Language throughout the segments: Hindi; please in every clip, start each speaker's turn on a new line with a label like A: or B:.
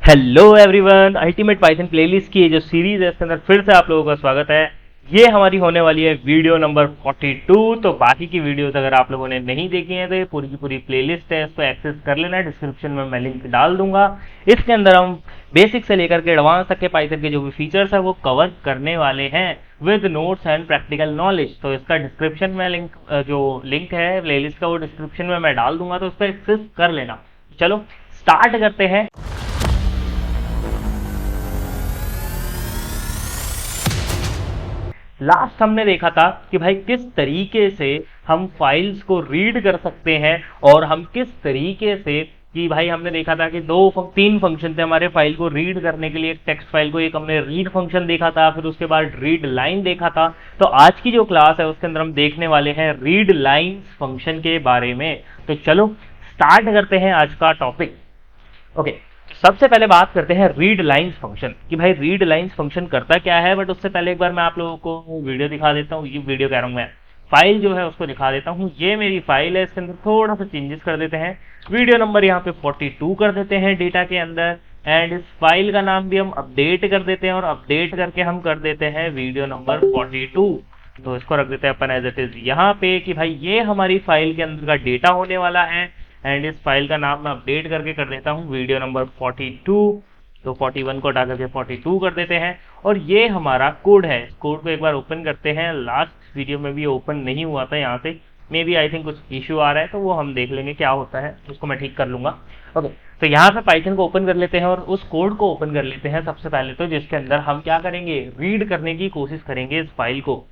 A: Hello everyone, ultimate Python playlist की ये जो सीरीज है इसके अंदर फिर से आप लोगों का स्वागत है। ये हमारी होने वाली है वीडियो नंबर 42। तो बाकी की वीडियोस अगर आप लोगों ने नहीं देखी हैं तो ये पूरी की पूरी प्लेलिस्ट है, इसको एक्सेस कर लेना। डिस्क्रिप्शन में मैं लिंक डाल दूंगा। इसके अंदर हम बेसिक से लेकर के एडवांस तक के पाइथन के जो भी फीचर्स है वो कवर करने वाले हैं with notes and practical knowledge. तो इसका डिस्क्रिप्शन में जो लिंक है प्लेलिस्ट का वो डिस्क्रिप्शन में मैं डाल दूंगा, तो उसको एक्सेस कर लेना। चलो स्टार्ट करते हैं। लास्ट हमने देखा था कि भाई किस तरीके से हम फाइल्स को रीड कर सकते हैं और हम किस तरीके से कि भाई हमने देखा था कि तीन फंक्शन थे हमारे फाइल को रीड करने के लिए। एक टेक्स्ट फाइल को एक हमने रीड फंक्शन देखा था, फिर उसके बाद रीड लाइन देखा था। तो आज की जो क्लास है उसके अंदर हम देखने वाले हैं रीड लाइन्स फंक्शन के बारे में। तो चलो स्टार्ट करते हैं आज का टॉपिक। ओके, सबसे पहले बात करते हैं रीड लाइन्स फंक्शन कि भाई रीड लाइन्स फंक्शन करता क्या है। बट उससे पहले एक बार मैं आप लोगों को वीडियो दिखा देता हूँ। ये वीडियो कह रहा हूँ, मैं फाइल जो है उसको दिखा देता हूँ। ये मेरी फाइल है, इसके अंदर थोड़ा सा चेंजेस कर देते हैं। वीडियो नंबर यहाँ पे 42 कर देते हैं डेटा के अंदर, एंड इस फाइल का नाम भी हम अपडेट कर देते हैं और अपडेट करके हम कर देते हैं वीडियो नंबर 42। तो इसको रख देते हैं अपन एज इट इज यहाँ पे कि भाई ये हमारी फाइल के अंदर का डेटा होने वाला है। एंड इस फाइल का नाम मैं अपडेट करके कर देता हूँ वीडियो नंबर 42। तो 41 को हटा करके 42 कर देते हैं। और ये हमारा कोड है। कोड को एक बार ओपन करते हैं। लास्ट वीडियो में भी ओपन नहीं हुआ था यहाँ से, मे बी आई थिंक कुछ इश्यू आ रहा है, तो वो हम देख लेंगे क्या होता है, उसको मैं ठीक कर लूंगा। ओके, तो यहाँ पे पाइथन को ओपन कर लेते हैं और उस कोड को ओपन कर लेते हैं सबसे पहले, तो जिसके अंदर हम क्या करेंगे, रीड करने की कोशिश करेंगे इस फाइल को।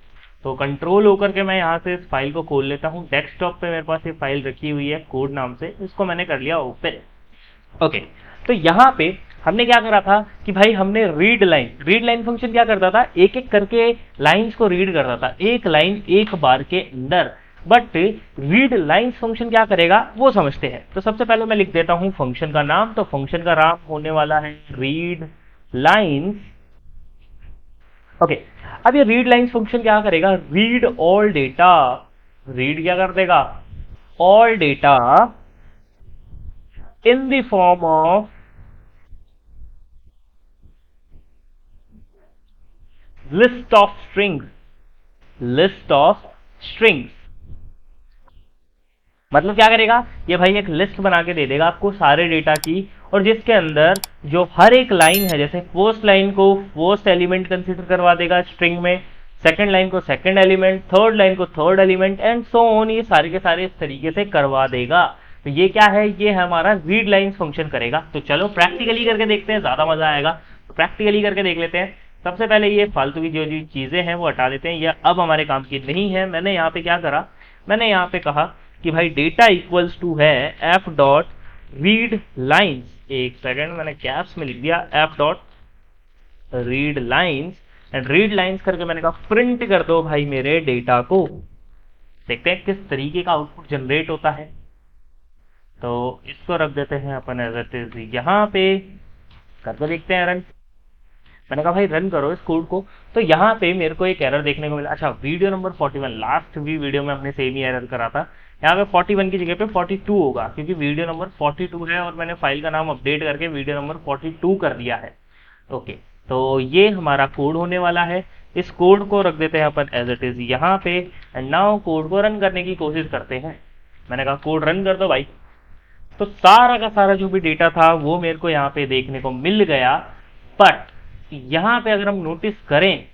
A: तो कंट्रोल होकर के मैं यहाँ से इस फाइल को खोल लेता हूँ। डेस्कटॉप पे मेरे पास ये फाइल रखी हुई है कोड नाम से, इसको मैंने कर लिया ओपन। ओके, तो यहाँ पे हमने क्या करा था कि भाई हमने रीड लाइन फंक्शन क्या करता था, एक एक करके लाइंस को रीड करता था, एक लाइन एक बार के अंदर। बट रीड लाइन्स फंक्शन क्या करेगा वो समझते हैं। तो सबसे पहले मैं लिख देता हूँ फंक्शन का नाम। तो फंक्शन का नाम होने वाला है रीड लाइन्स। ओके, अब ये रीड लाइन्स फंक्शन क्या करेगा, रीड ऑल डेटा। रीड क्या कर देगा, all data in the form of list of strings. List of strings मतलब क्या करेगा, ये भाई एक लिस्ट बना के दे देगा आपको सारे डेटा की, और जिसके अंदर जो हर एक लाइन है, जैसे फर्स्ट लाइन को फर्स्ट एलिमेंट कंसीडर करवा देगा स्ट्रिंग में, सेकंड लाइन को सेकंड एलिमेंट, थर्ड लाइन को third element, and so on. ये सारे के सारे इस तरीके से करवा देगा। तो ये क्या है, ये हमारा रीड लाइन्स फंक्शन करेगा। तो चलो प्रैक्टिकली करके देखते हैं, ज्यादा मजा आएगा। तो प्रैक्टिकली करके देख लेते हैं। सबसे पहले ये फालतू की जो चीजें हैं वो हटा देते हैं, ये अब हमारे काम की नहीं है। मैंने यहाँ पे क्या करा, मैंने यहाँ पे कहा कि भाई डेटा इक्वल्स टू है एफ डॉट रीड लाइन्स। एक सेकंड, मैंने कैप्स में लिख दिया F dot read lines, and read lines करके मैंने कहा प्रिंट कर दो भाई मेरे डेटा को। देखते हैं किस तरीके का आउटपुट जनरेट होता है। तो इसको रख देते हैं अपन एज इट इज यहाँ पे, करके देखते हैं रन। मैंने कहा भाई रन करो इस कोड को। तो यहाँ पे मेरे को एक एरर देखने को मिला। अच्छा, वीडियो नंबर 41, लास्ट भी वीडियो में हमने सेम ही एरर करा था। यहाँ पे 41 की जगह पे 42 होगा, क्योंकि वीडियो नंबर 42 है और मैंने फाइल का नाम अपडेट करके वीडियो नंबर 42 कर दिया है। ओके, तो ये हमारा कोड होने वाला है। इस कोड को रख देते हैं अपन एज इट इज यहाँ पे, एंड नाउ कोड को रन करने की कोशिश करते हैं। मैंने कहा कोड रन कर दो भाई। तो सारा का सारा जो भी डेटा था वो मेरे को यहाँ पे देखने को मिल गया। बट यहाँ पे अगर हम नोटिस करें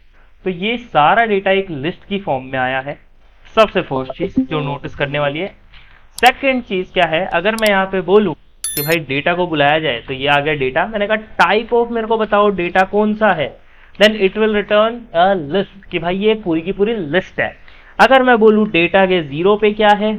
A: तो ये सारा डेटा एक लिस्ट की फॉर्म में आया है। सबसे फर्स्ट चीज जो नोटिस करने वाली है। सेकंड चीज क्या है, अगर मैं यहाँ पे बोलूं कि भाई डेटा को बुलाया जाए तो ये आ गया डेटा। मैंने कहा टाइप ऑफ मेरे को बताओ डेटा कौन सा है, then it will return a list कि भाई ये पूरी की पूरी लिस्ट है। अगर मैं बोलूं डेटा के 0 पे क्या है,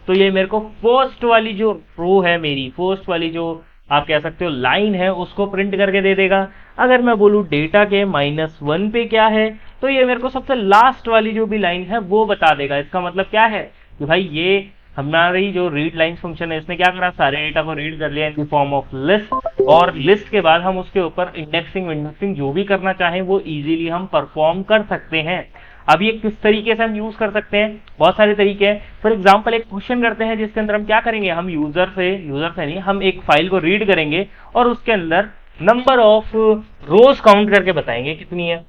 A: तो ये मेरे को फर्स्ट वाली जो रो है मेरी, फर्स्ट वाली जो आप कह सकते हो लाइन है, उसको प्रिंट करके दे देगा। अगर मैं बोलूं डेटा के -1 पे क्या है, तो ये मेरे को सबसे लास्ट वाली जो भी लाइन है वो बता देगा। इसका मतलब क्या है कि भाई ये हमारी जो रीड लाइन्स फंक्शन है इसने क्या करा, सारे डेटा को रीड कर लिया in the form of list, और लिस्ट के बाद हम उसके ऊपर इंडेक्सिंग विंडेक्सिंग जो भी करना चाहें वो इजीली हम परफॉर्म कर सकते हैं। अब ये किस तरीके से हम यूज कर सकते हैं, बहुत सारे तरीके हैं। फॉर एग्जांपल एक क्वेश्चन करते हैं जिसके अंदर हम क्या करेंगे, हम यूजर से नहीं, हम एक फाइल को रीड करेंगे और उसके अंदर नंबर ऑफ रोज काउंट करके बताएंगे कितनी है।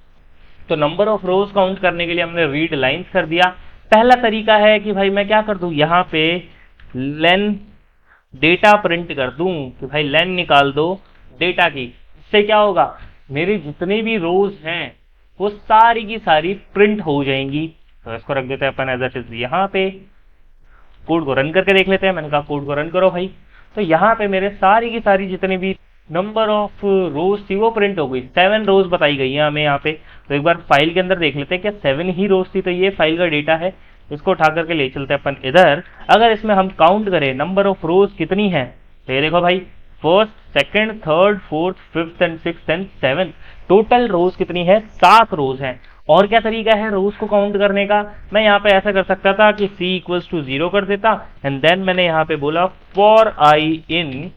A: तो नंबर ऑफ रोज काउंट करने के लिए हमने रीड लाइंस कर दिया। पहला तरीका है कि भाई मैं क्या कर दूं, यहाँ पे लेन डेटा प्रिंट कर दूं कि भाई लेन निकाल दो डेटा की। इससे क्या होगा, मेरी जितनी भी रोज हैं वो सारी की सारी प्रिंट हो जाएंगी। तो इसको रख देते हैं अपन एज इट इज यहाँ पे। कोड को रन करके देख लेते हैं। मैंने कहा कोड को रन करो भाई। तो यहाँ पे मेरे सारी की सारी जितनी भी नंबर ऑफ रोज थी वो प्रिंट हो गई। 7 रोज बताई गई है हमें यहाँ पे। तो एक बार फाइल के अंदर देख लेते हैं क्या 7 ही रोज थी। तो ये फाइल का डेटा है, इसको उठा करके ले चलते हैं अपन इधर। अगर इसमें हम काउंट करें नंबर ऑफ रोज कितनी है, तो ये देखो भाई, first, second, third, fourth, fifth and sixth and seventh, total rose कितनी है, 7 रोज है। और क्या तरीका है रोज को काउंट करने का, मैं यहाँ पे ऐसा कर सकता था कि c इक्वल्स टू 0 कर देता एंड देन मैंने यहाँ पे बोला फॉर आई इन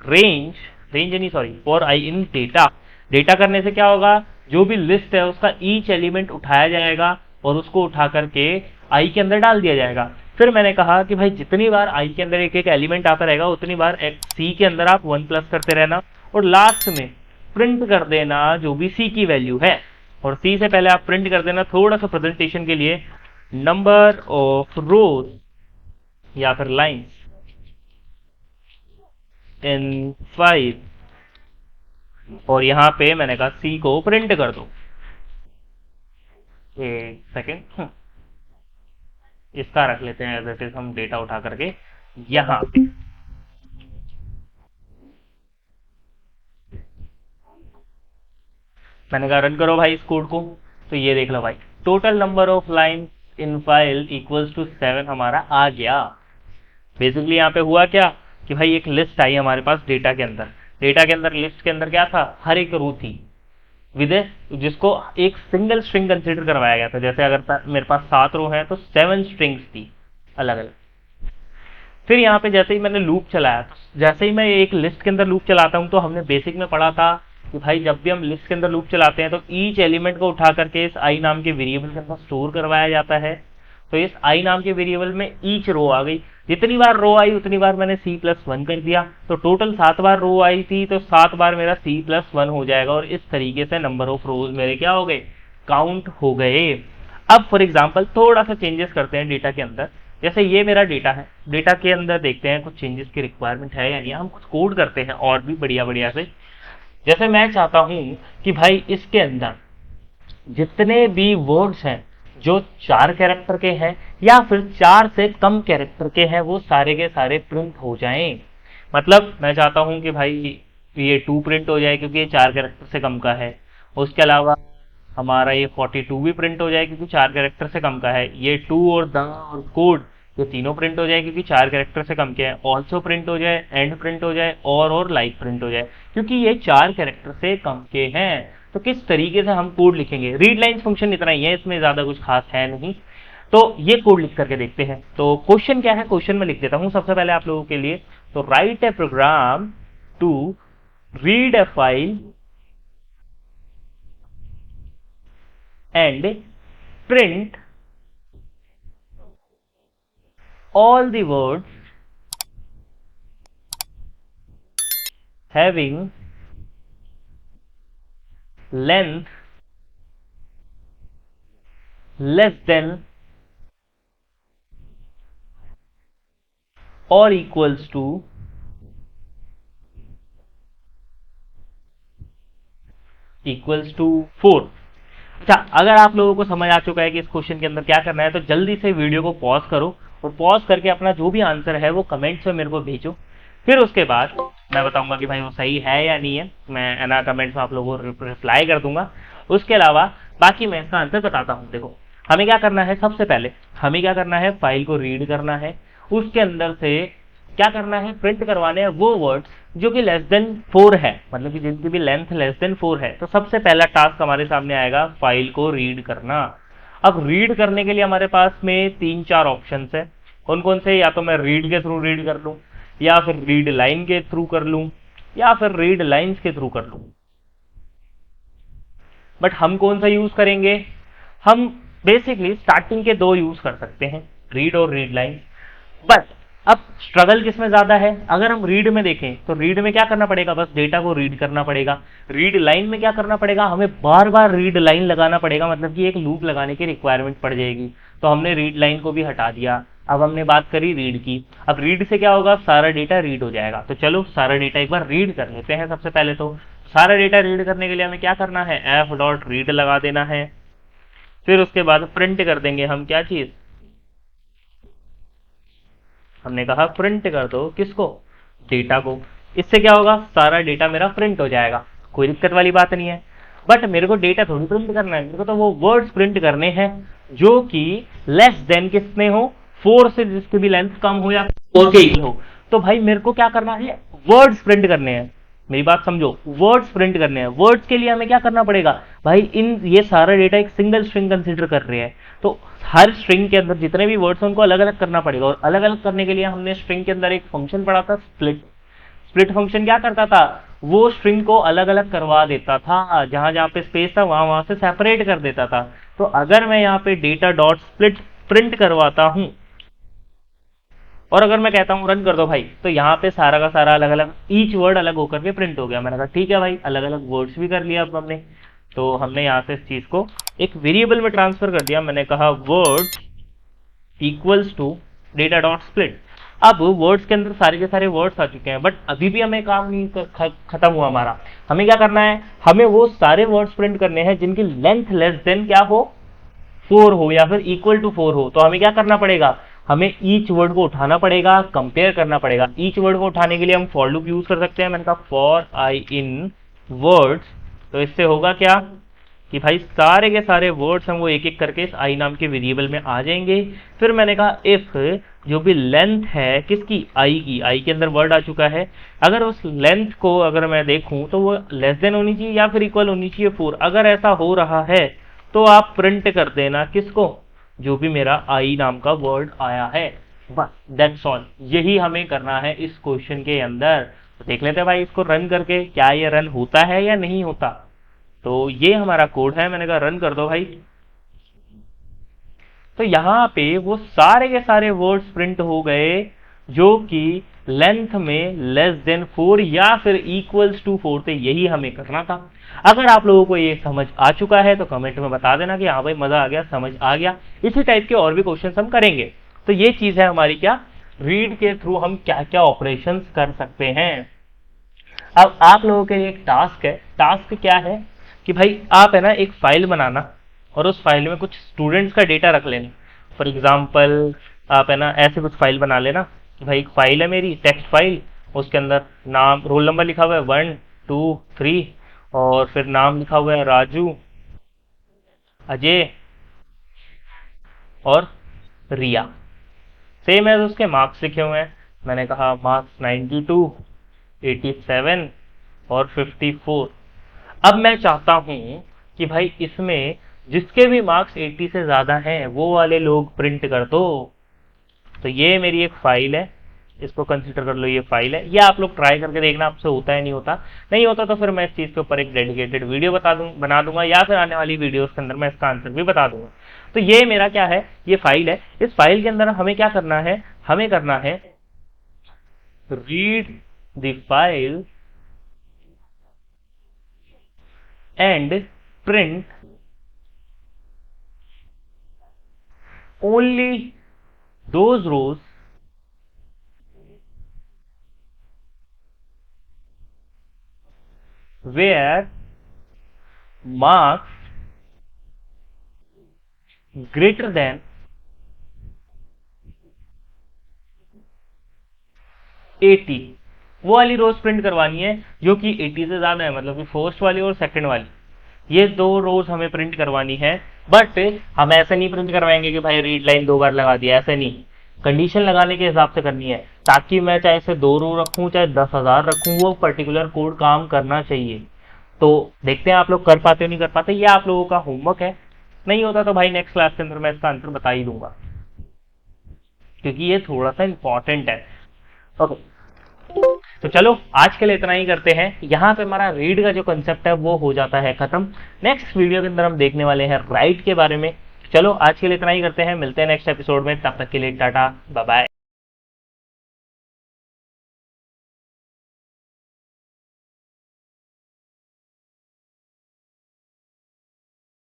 A: रेंज नहीं sorry for I in data. Data करने से क्या होगा, जो भी लिस्ट है उसका ईच एलिमेंट उठाया जाएगा और उसको उठा करके आई के अंदर डाल दिया जाएगा। फिर मैंने कहा कि भाई जितनी बार आई के अंदर एक एक एलिमेंट आता रहेगा उतनी बार सी के अंदर आप 1 प्लस करते रहना और लास्ट में प्रिंट कर देना जो भी सी की वैल्यू है। और सी से पहले आप प्रिंट कर देना थोड़ा सा प्रेजेंटेशन के लिए नंबर ऑफ रोज या फिर लाइंस इन 5 और यहां पे मैंने कहा सी को प्रिंट कर दो। एक सेकेंड, इसका रख लेते हैं एज इट इज हम डेटा उठा करके यहां पे। मैंने कहा रन करो भाई इस कोड को। तो ये देख लो भाई, total number of line in file equals to 7 हमारा आ गया। बेसिकली यहाँ पे हुआ क्या कि भाई एक लिस्ट आई हमारे पास डेटा के अंदर। डेटा के अंदर लिस्ट के अंदर क्या था, हर एक रो थी विद जिसको एक सिंगल स्ट्रिंग कंसीडर करवाया गया था। जैसे अगर मेरे पास 7 रो है तो 7 स्ट्रिंग्स थी अलग अलग। फिर यहाँ पे जैसे ही मैंने लूप चलाया, जैसे ही मैं एक लिस्ट के अंदर लूप चलाता हूँ, तो हमने बेसिक में पढ़ा था कि भाई जब भी हम लिस्ट के अंदर लूप चलाते हैं तो ईच एलिमेंट को उठा करके इस आई नाम के वेरिएबल के अंदर स्टोर करवाया जाता है। तो इस आई नाम के वेरिएबल में ईच रो आ गई, जितनी बार रो आई उतनी बार मैंने c+1 कर दिया। तो टोटल 7 बार रो आई थी तो 7 बार मेरा c+1 हो जाएगा और इस तरीके से नंबर ऑफ रोज मेरे क्या हो गए, काउंट हो गए। अब फॉर एग्जाम्पल थोड़ा सा चेंजेस करते हैं डेटा के अंदर। जैसे ये मेरा डेटा है, डेटा के अंदर देखते हैं कुछ चेंजेस की रिक्वायरमेंट है या नहीं। हम कुछ कोड करते हैं और भी बढ़िया बढ़िया से। जैसे मैं चाहता हूं कि भाई इसके अंदर जितने भी वर्ड्स हैं जो 4 कैरेक्टर के हैं या फिर 4 से कम कैरेक्टर के हैं वो सारे के सारे प्रिंट हो जाएं। मतलब मैं चाहता हूं कि भाई ये 2 प्रिंट हो जाए क्योंकि ये 4 कैरेक्टर से कम का है। उसके अलावा हमारा ये 42 भी प्रिंट हो जाए क्योंकि 4 कैरेक्टर से कम का है। ये 2 और द और कोड ये तीनों प्रिंट हो जाए क्योंकि 4 कैरेक्टर से कम के हैं। ऑल्सो प्रिंट हो जाए, एंड प्रिंट हो जाए और लाइक प्रिंट हो जाए क्योंकि ये 4 कैरेक्टर से कम के हैं। तो किस तरीके से हम कोड लिखेंगे, रीड लाइन्स फंक्शन इतना ही है, इसमें ज्यादा कुछ खास है नहीं। तो ये कोड लिख करके देखते हैं। तो क्वेश्चन क्या है, क्वेश्चन में लिख देता हूं सबसे पहले आप लोगों के लिए। तो write a program to read a file and print all the words having length less than or equals to 4। अच्छा, अगर आप लोगों को समझ आ चुका है कि इस क्वेश्चन के अंदर क्या करना है तो जल्दी से वीडियो को पॉज करो और पॉज करके अपना जो भी आंसर है वो कमेंट्स में मेरे को भेजो। फिर उसके बाद मैं बताऊंगा कि भाई वो सही है या नहीं है। मैं ना कमेंट्स में आप लोगों को रिप्लाई कर दूंगा। उसके अलावा बाकी मैं इसका आंसर बताता हूँ। देखो हमें क्या करना है, सबसे पहले हमें क्या करना है, फाइल को रीड करना है। उसके अंदर से क्या करना है, प्रिंट करवाने हैं वो वर्ड्स जो कि लेस देन 4 है, मतलब कि जिनकी भी लेंथ लेस देन 4 है। तो सबसे पहला टास्क हमारे सामने आएगा फाइल को रीड करना। अब रीड करने के लिए हमारे पास में 3-4 ऑप्शंस है। कौन कौन से, या तो मैं रीड के थ्रू रीड कर लूं, या फिर रीड लाइन के थ्रू कर लूं, या फिर रीड लाइंस के थ्रू कर लूं। बट हम कौन सा यूज करेंगे, हम बेसिकली स्टार्टिंग के 2 यूज कर सकते हैं, रीड और रीड लाइन। बट अब स्ट्रगल किसमें ज्यादा है? अगर हम रीड में देखें तो रीड में क्या करना पड़ेगा, बस डेटा को रीड करना पड़ेगा। रीड लाइन में क्या करना पड़ेगा, हमें बार बार रीड लाइन लगाना पड़ेगा, मतलब कि एक लूप लगाने की रिक्वायरमेंट पड़ जाएगी। तो हमने रीड लाइन को भी हटा दिया। अब हमने बात करी रीड की। अब रीड से क्या होगा, सारा डेटा रीड हो जाएगा। तो चलो सारा डेटा एक बार रीड कर लेते हैं। सबसे पहले तो सारा डेटा रीड करने के लिए हमें क्या करना है, एफ डॉट रीड लगा देना है। फिर उसके बाद प्रिंट कर देंगे हम क्या चीज, हमने कहा प्रिंट कर दो किसको, डेटा को। इससे क्या होगा, सारा डेटा मेरा प्रिंट हो जाएगा, कोई दिक्कत वाली बात नहीं है। बट मेरे को डेटा थोड़ी प्रिंट करना है, मेरे को तो वो वर्ड्स प्रिंट करने हैं जो कि लेस देन कितने हो, 4 से, जिसकी भी लेंथ कम हो या 4 के इक्वल हो। तो भाई मेरे को क्या करना है, वर्ड्स प्रिंट करने हैं। मेरी बात समझो, वर्ड्स प्रिंट करने हैं। वर्ड्स के लिए हमें क्या करना पड़ेगा भाई, इन ये सारा डेटा एक सिंगल स्ट्रिंग कंसीडर कर रहे हैं, तो हर स्ट्रिंग के अंदर जितने भी वर्ड्स हैं उनको अलग अलग करना पड़ेगा। और अलग अलग करने के लिए हमने स्ट्रिंग के अंदर एक फंक्शन पढ़ा था, स्प्लिट। स्प्लिट फंक्शन क्या करता था, वो स्ट्रिंग को अलग अलग करवा देता था, जहां जहां पे स्पेस था वहां वहां से सेपरेट कर देता था। तो अगर मैं यहाँ पे डेटा डॉट स्प्लिट प्रिंट करवाता हूं और अगर मैं कहता हूं रन कर दो भाई, तो यहाँ पे सारा का सारा अलग अलग ईच वर्ड अलग होकर के प्रिंट हो गया। मैंने कहा ठीक है भाई, अलग अलग वर्ड्स भी कर लिया अब हमने। तो हमने यहाँ से इस चीज को एक वेरिएबल में ट्रांसफर कर दिया। मैंने कहा word equals to data dot split. अब वर्ड्स के अंदर सारे के सारे वर्ड्स आ चुके हैं, बट अभी भी हमें काम नहीं खत्म हुआ हमारा। हमें क्या करना है, हमें वो सारे वर्ड्स प्रिंट करने हैं जिनकी लेंथ लेस देन क्या हो, 4 हो या फिर इक्वल टू 4 हो। तो हमें क्या करना पड़ेगा, हमें ईच वर्ड को उठाना पड़ेगा, कंपेयर करना पड़ेगा। ईच वर्ड को उठाने के लिए हम फॉर लूप यूज कर सकते हैं। मैंने कहा फॉर आई इन वर्ड्स, तो इससे होगा क्या कि भाई सारे के सारे वर्ड्स हम वो एक एक करके इस आई नाम के वेरिएबल में आ जाएंगे। फिर मैंने कहा इफ जो भी लेंथ है किसकी, आई की, आई के अंदर वर्ड आ चुका है, अगर उस लेंथ को अगर मैं देखूं तो वो लेस देन होनी चाहिए या फिर इक्वल होनी चाहिए 4। अगर ऐसा हो रहा है तो आप प्रिंट कर देना किसको, जो भी मेरा आई नाम का वर्ड आया है। बस दैट्स ऑल, यही हमें करना है इस क्वेश्चन के अंदर। तो देख लेते हैं भाई इसको रन करके, क्या ये रन होता है या नहीं होता। तो ये हमारा कोड है, मैंने कहा रन कर दो भाई। तो यहाँ पे वो सारे के सारे वर्ड्स प्रिंट हो गए जो कि लेंथ में लेस देन 4 या फिर इक्वल्स टू 4 थे। यही हमें करना था। अगर आप लोगों को ये समझ आ चुका है तो कमेंट में बता देना कि हाँ भाई मजा आ गया, समझ आ गया। इसी टाइप के और भी क्वेश्चन हम करेंगे। तो ये चीज है हमारी क्या, रीड के थ्रू हम क्या क्या ऑपरेशन कर सकते हैं। अब आप लोगों के लिए एक टास्क है। टास्क क्या है कि भाई आप है ना एक फाइल बनाना और उस फाइल में कुछ स्टूडेंट्स का डेटा रख लेना। फॉर एग्जाम्पल आप है ना ऐसे कुछ फाइल बना लेना कि भाई एक फाइल है मेरी, टेक्स्ट फाइल, उसके अंदर नाम, रोल नंबर लिखा हुआ है 1 2 3 और फिर नाम लिखा हुआ है राजू, अजय और रिया। सेम है उसके मार्क्स लिखे हुए हैं। मैंने कहा मार्क्स 92, 87 और 54। अब मैं चाहता हूं कि भाई इसमें जिसके भी मार्क्स 80 से ज्यादा हैं वो वाले लोग प्रिंट कर दो। तो ये मेरी एक फाइल है, इसको कंसीडर कर लो, ये फाइल है। ये आप लोग ट्राई करके देखना आपसे होता है नहीं होता। नहीं होता तो फिर मैं इस चीज के ऊपर एक डेडिकेटेड वीडियो बना दूंगा या फिर आने वाली वीडियोस के अंदर मैं इसका आंसर भी बता दूंगा। तो ये मेरा क्या है, ये फाइल है। इस फाइल के अंदर हमें क्या करना है, हमें करना है read the file and print only those rows where marks greater than 80, वो वाली रोज प्रिंट करवानी है जो कि 80 से ज्यादा है, मतलब कि फर्स्ट वाली और सेकंड वाली, ये 2 रोज हमें प्रिंट करवानी है। बट हम ऐसे नहीं प्रिंट करवाएंगे कि भाई रीड लाइन 2 बार लगा दिया, ऐसे नहीं, कंडीशन लगाने के हिसाब से करनी है, ताकि मैं चाहे इसे 2 रो रखूं चाहे 10,000 रखूं, वो पर्टिकुलर कोड काम करना चाहिए। तो देखते हैं आप लोग कर पाते हो नहीं कर पाते, ये आप लोगों का होमवर्क है। नहीं होता तो भाई नेक्स्ट क्लास के अंदर मैं इसका आंसर बता ही दूंगा, क्योंकि ये थोड़ा सा इंपॉर्टेंट है। ओके, तो चलो आज के लिए इतना ही करते हैं। यहाँ पे हमारा रीड का जो कंसेप्ट है वो हो जाता है खत्म। नेक्स्ट वीडियो के अंदर हम देखने वाले हैं राइट के बारे में। चलो आज के लिए इतना ही करते हैं, मिलते हैं नेक्स्ट एपिसोड में। तब तक के लिए टाटा बाय बाय।